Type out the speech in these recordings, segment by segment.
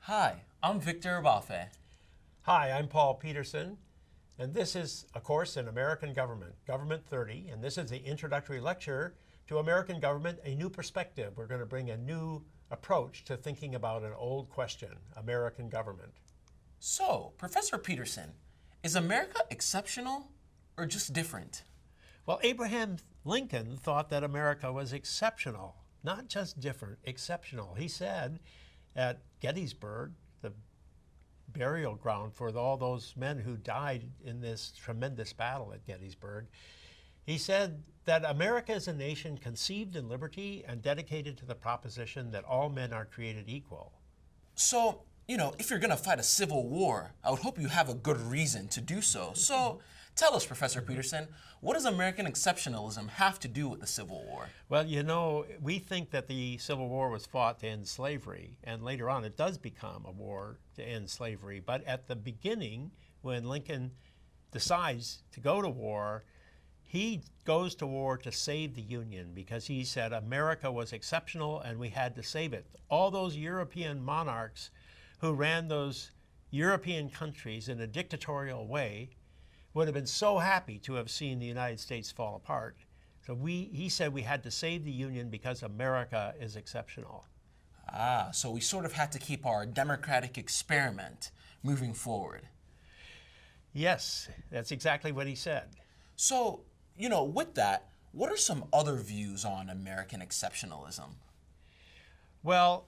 Hi, I'm Victor Abafe. Hi, I'm Paul Peterson, and this is a course in American Government, Government 30, and this is the introductory lecture to American Government, a new perspective. We're going to bring a new approach to thinking about an old question, American government. So, Professor Peterson, is America exceptional or just different? Well, Abraham Lincoln thought that America was exceptional, not just different, exceptional. He said at Gettysburg, the burial ground for all those men who died in this tremendous battle at Gettysburg, he said that America is a nation conceived in liberty and dedicated to the proposition that all men are created equal. So, if you're going to fight a civil war, I would hope you have a good reason to do so. So, tell us, Professor Peterson, what does American exceptionalism have to do with the Civil War? Well, we think that the Civil War was fought to end slavery, and later on it does become a war to end slavery. But at the beginning, when Lincoln decides to go to war, he goes to war to save the Union because he said America was exceptional and we had to save it. All those European monarchs who ran those European countries in a dictatorial way would have been so happy to have seen the United States fall apart. So he said we had to save the Union because America is exceptional. So we sort of had to keep our democratic experiment moving forward. Yes, that's exactly what he said. So, with that, what are some other views on American exceptionalism? Well,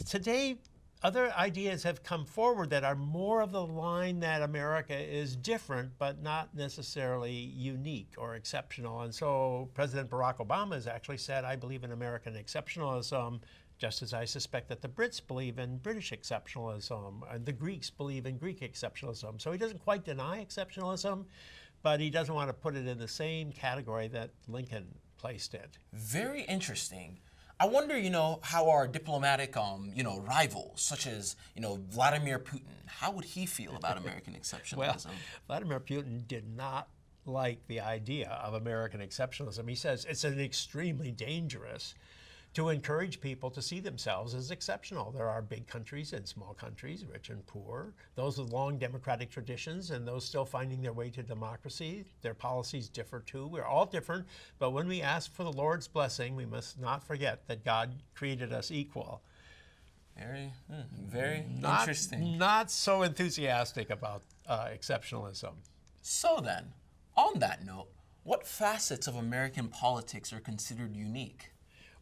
today, other ideas have come forward that are more of the line that America is different, but not necessarily unique or exceptional. And so President Barack Obama has actually said, I believe in American exceptionalism, just as I suspect that the Brits believe in British exceptionalism, and the Greeks believe in Greek exceptionalism. So he doesn't quite deny exceptionalism, but he doesn't want to put it in the same category that Lincoln placed it. Very interesting. I wonder, how our diplomatic, rivals, such as, Vladimir Putin, how would he feel about American exceptionalism? Well, Vladimir Putin did not like the idea of American exceptionalism. He says it's an extremely dangerous to encourage people to see themselves as exceptional. There are big countries and small countries, rich and poor, those with long democratic traditions and those still finding their way to democracy. Their policies differ too. We're all different, but when we ask for the Lord's blessing, we must not forget that God created us equal. Very interesting. Not so enthusiastic about exceptionalism. So then, on that note, what facets of American politics are considered unique?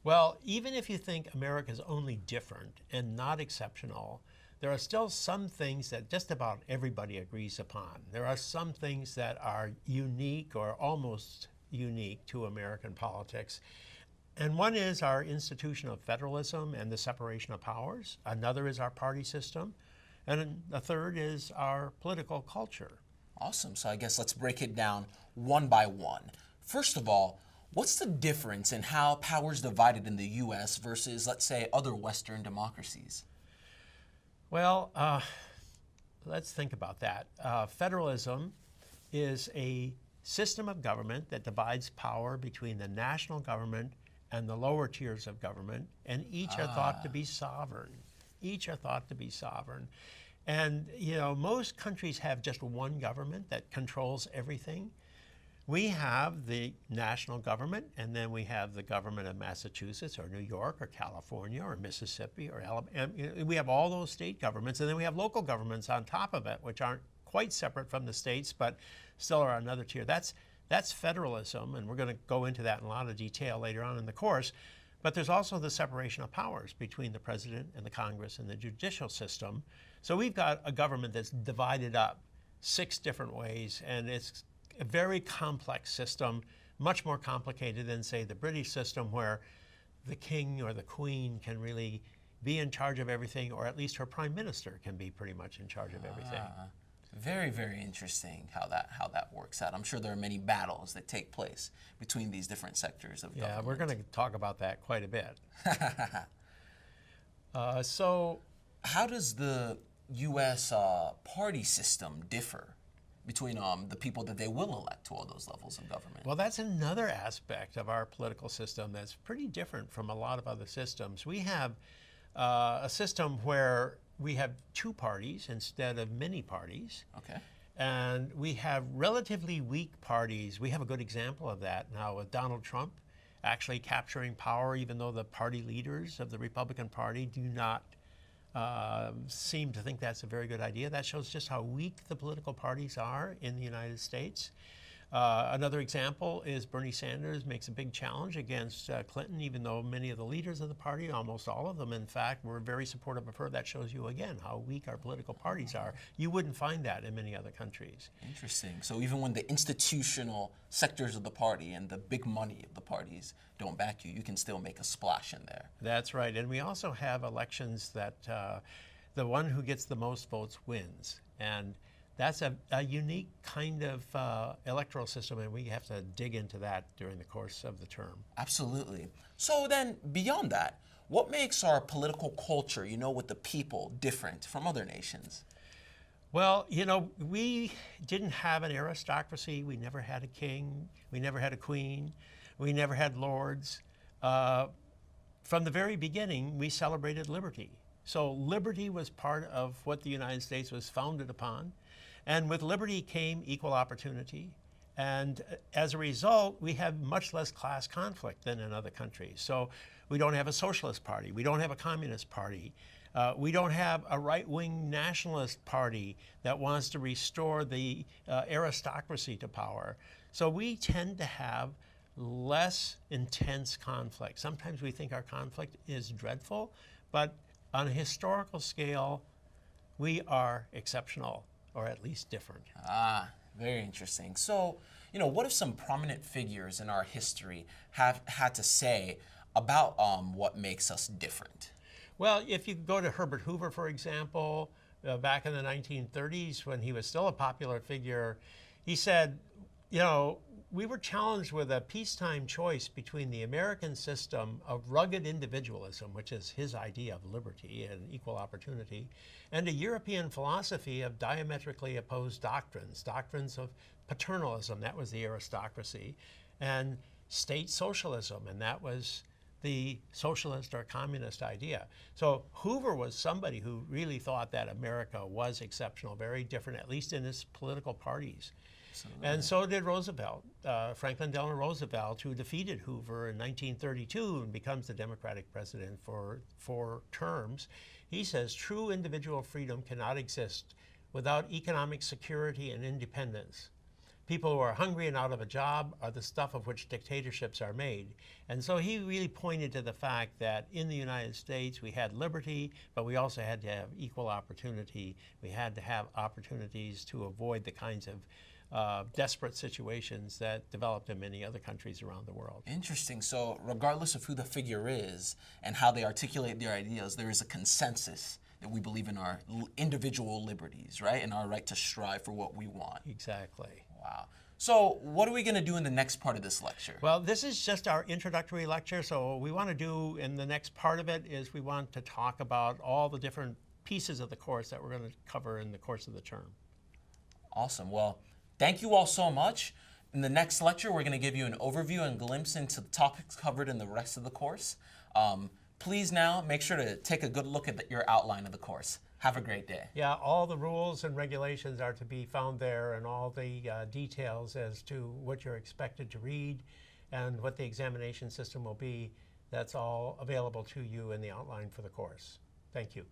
Well, even if you think America is only different and not exceptional, there are still some things that just about everybody agrees upon. There are some things that are unique or almost unique to American politics. And one is our institution of federalism and the separation of powers. Another is our party system. And a third is our political culture. Awesome. So I guess let's break it down one by one. First of all, what's the difference in how power is divided in the U.S. versus, let's say, other Western democracies? Well, let's think about that. Federalism is a system of government that divides power between the national government and the lower tiers of government, and each are thought to be sovereign. Each are thought to be sovereign. And, most countries have just one government that controls everything. We have the national government, and then we have the government of Massachusetts or New York or California or Mississippi or Alabama. We have all those state governments, and then we have local governments on top of it, which aren't quite separate from the states, but still are another tier. That's federalism, and we're going to go into that in a lot of detail later on in the course. But there's also the separation of powers between the president and the Congress and the judicial system. So we've got a government that's divided up 6 different ways, and it's a very complex system, much more complicated than, say, the British system, where the king or the queen can really be in charge of everything, or at least her prime minister can be pretty much in charge of everything. Very, very interesting how that works out. I'm sure there are many battles that take place between these different sectors of government. Yeah, we're going to talk about that quite a bit. So, how does the U.S. Party system differ between the people that they will elect to all those levels of government? Well, that's another aspect of our political system that's pretty different from a lot of other systems. We have a system where we have two parties instead of many parties. Okay. And we have relatively weak parties. We have a good example of that now with Donald Trump actually capturing power, even though the party leaders of the Republican Party do not seem to think that's a very good idea. That shows just how weak the political parties are in the United States. Another example is Bernie Sanders makes a big challenge against Clinton, even though many of the leaders of the party, almost all of them, in fact, were very supportive of her. That shows you, again, how weak our political parties are. You wouldn't find that in many other countries. Interesting. So even when the institutional sectors of the party and the big money of the parties don't back you, you can still make a splash in there. That's right. And we also have elections that the one who gets the most votes wins. And that's a unique kind of electoral system, and we have to dig into that during the course of the term. Absolutely. So then, beyond that, what makes our political culture, with the people, different from other nations? Well, we didn't have an aristocracy. We never had a king. We never had a queen. We never had lords. From the very beginning, we celebrated liberty. So liberty was part of what the United States was founded upon. And with liberty came equal opportunity. And as a result, we have much less class conflict than in other countries. So we don't have a socialist party. We don't have a communist party. We don't have a right-wing nationalist party that wants to restore the aristocracy to power. So we tend to have less intense conflict. Sometimes we think our conflict is dreadful, but on a historical scale, we are exceptional, or at least different. Ah, very interesting. So, what if some prominent figures in our history have had to say about what makes us different? Well, if you go to Herbert Hoover, for example, back in the 1930s when he was still a popular figure, he said, we were challenged with a peacetime choice between the American system of rugged individualism, which is his idea of liberty and equal opportunity, and a European philosophy of diametrically opposed doctrines of paternalism, that was the aristocracy, and state socialism, and that was the socialist or communist idea. So Hoover was somebody who really thought that America was exceptional, very different, at least in its political parties. And so did Roosevelt, Franklin Delano Roosevelt, who defeated Hoover in 1932 and becomes the Democratic president for 4 terms. He says true individual freedom cannot exist without economic security and independence. People who are hungry and out of a job are the stuff of which dictatorships are made. And so he really pointed to the fact that in the United States we had liberty, but we also had to have equal opportunity. We had to have opportunities to avoid the kinds of desperate situations that developed in many other countries around the world. Interesting. So regardless of who the figure is and how they articulate their ideas, there is a consensus that we believe in our individual liberties, right? And our right to strive for what we want. Exactly. Wow. So what are we going to do in the next part of this lecture? Well, this is just our introductory lecture. So what we want to do in the next part of it is we want to talk about all the different pieces of the course that we're going to cover in the course of the term. Awesome. Well, thank you all so much. In the next lecture, we're going to give you an overview and glimpse into the topics covered in the rest of the course. Please now make sure to take a good look at your outline of the course. Have a great day. Yeah, all the rules and regulations are to be found there, and all the details as to what you're expected to read and what the examination system will be. That's all available to you in the outline for the course. Thank you.